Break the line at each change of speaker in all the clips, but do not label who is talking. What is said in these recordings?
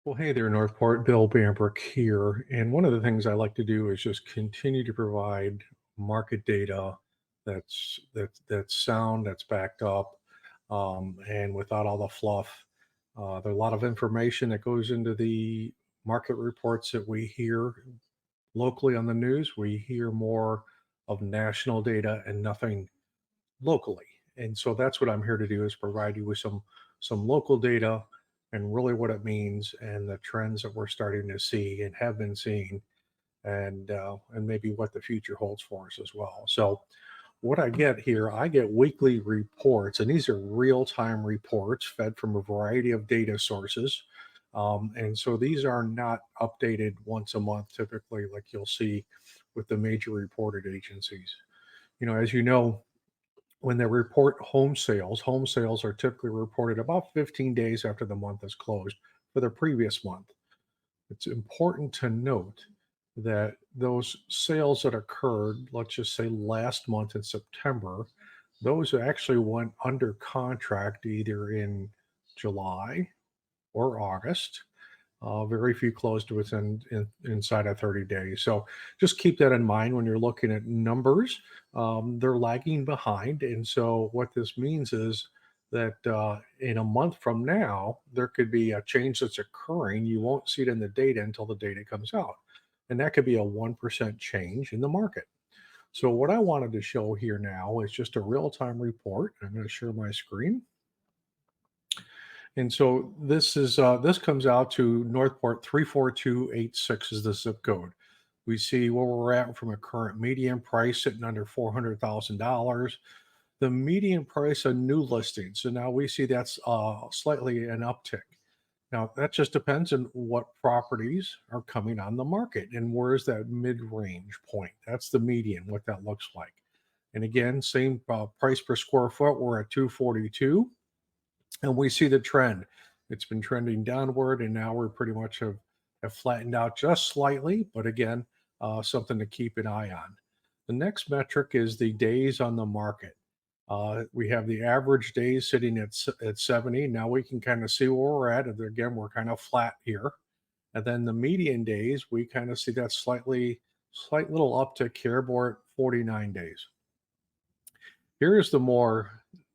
Well, hey there, Northport. Bill Bambrick here. And one of the things I like to do is just continue to provide market data that's sound, that's backed up, and without all the fluff. There's a lot of information that goes into the market reports that we hear locally on the news. We hear more of national data and nothing locally. And so that's what I'm here to do is provide you with some local data and really what it means and the trends that we're starting to see and have been seeing and maybe what the future holds for us as well. So what I get here, I get weekly reports, and these are real-time reports fed from a variety of data sources. And so these are not updated once a month, typically, like you'll see with the major reported agencies. As you know, when they report home sales are typically reported about 15 days after the month is closed for the previous month. It's important to note that those sales that occurred, let's just say last month in September, those actually went under contract either in July or August. Very few closed inside of 30 days. So just keep that in mind when you're looking at numbers. They're lagging behind. And so what this means is that in a month from now, there could be a change that's occurring. You won't see it in the data until the data comes out. And that could be a 1% change in the market. So what I wanted to show here now is just a real-time report. I'm going to share my screen. And so this comes out to Northport 34286 is the zip code. We see where we're at from a current median price sitting under $400,000. The median price of new listings. So now we see that's slightly an uptick. Now that just depends on what properties are coming on the market and where's that mid-range point. That's the median, what that looks like. And again, same price per square foot. We're at 242. And we see the trend. It's been trending downward, and now we're pretty much have flattened out just slightly, but again, something to keep an eye on. The next metric is the days on the market. We have the average days sitting at 70. Now we can kind of see where we're at. And again, we're kind of flat here. And then the median days, we kind of see that slight little uptick here. We're at 49 days. Here's the more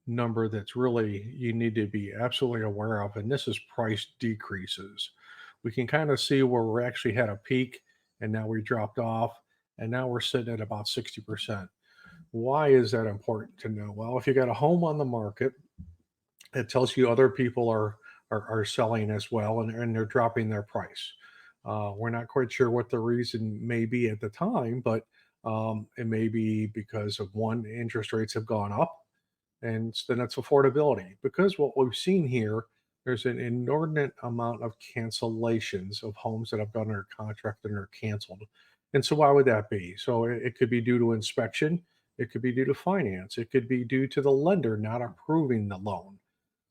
number that's really you need to be absolutely aware of, and this is price decreases. We can kind of see where we actually had a peak and now we dropped off, and now we're sitting at about 60%. Why is that important to know? Well, if you got a home on the market, it tells you other people are selling as well, and they're dropping their price. We're not quite sure what the reason may be at the time, but it may be because of one, interest rates have gone up, and then it's affordability. Because what we've seen here, there's an inordinate amount of cancellations of homes that have gone under contract and are canceled. And so, why would that be? So, it could be due to inspection, it could be due to finance, it could be due to the lender not approving the loan.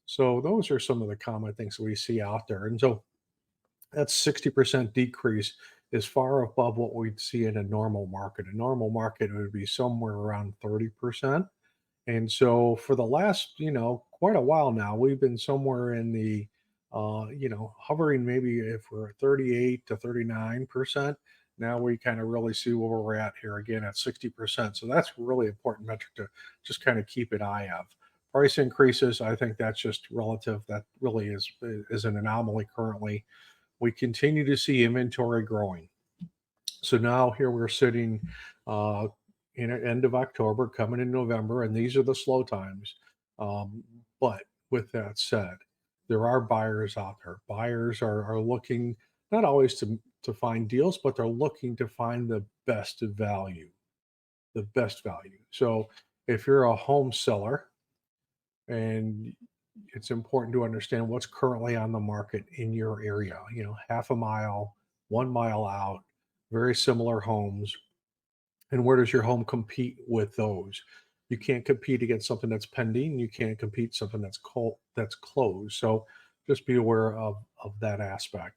So, those are some of the common things that we see out there. And so, that 60% decrease is far above what we'd see in a normal market. A normal market would be somewhere around 30%. And so for the last, quite a while now, we've been somewhere in the, hovering maybe if we're at 38 to 39%. Now we kind of really see where we're at here again at 60%. So that's a really important metric to just kind of keep an eye of. Price increases, I think that's just relative. That really is an anomaly currently. We continue to see inventory growing. So now here we're sitting uh, in the end of October, coming in November, and these are the slow times. But with that said, there are buyers out there. Buyers are looking not always to find deals, but they're looking to find the best value, the best value. So if you're a home seller and it's important to understand what's currently on the market in your area, half a mile, 1 mile out, very similar homes, and where does your home compete with those? You can't compete against something that's pending. You can't compete something that's closed. So just be aware of that aspect.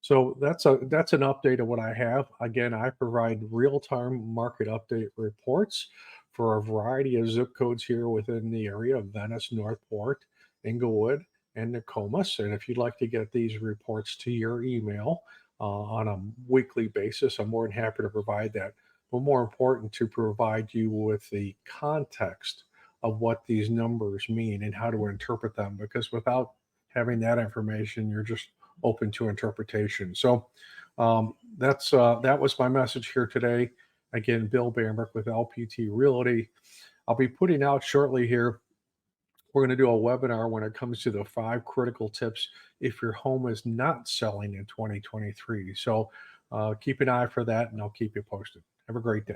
So that's an update of what I have. Again, I provide real-time market update reports for a variety of zip codes here within the area of Venice, Northport, Inglewood, and Nokomis. And if you'd like to get these reports to your email on a weekly basis, I'm more than happy to provide that. But more important, to provide you with the context of what these numbers mean and how to interpret them, because without having that information, you're just open to interpretation. So that was my message here today. Again, Bill Bambrick with LPT Realty. I'll be putting out shortly here. We're going to do a webinar when it comes to the 5 critical tips if your home is not selling in 2023. So keep an eye for that, and I'll keep you posted. Have a great day.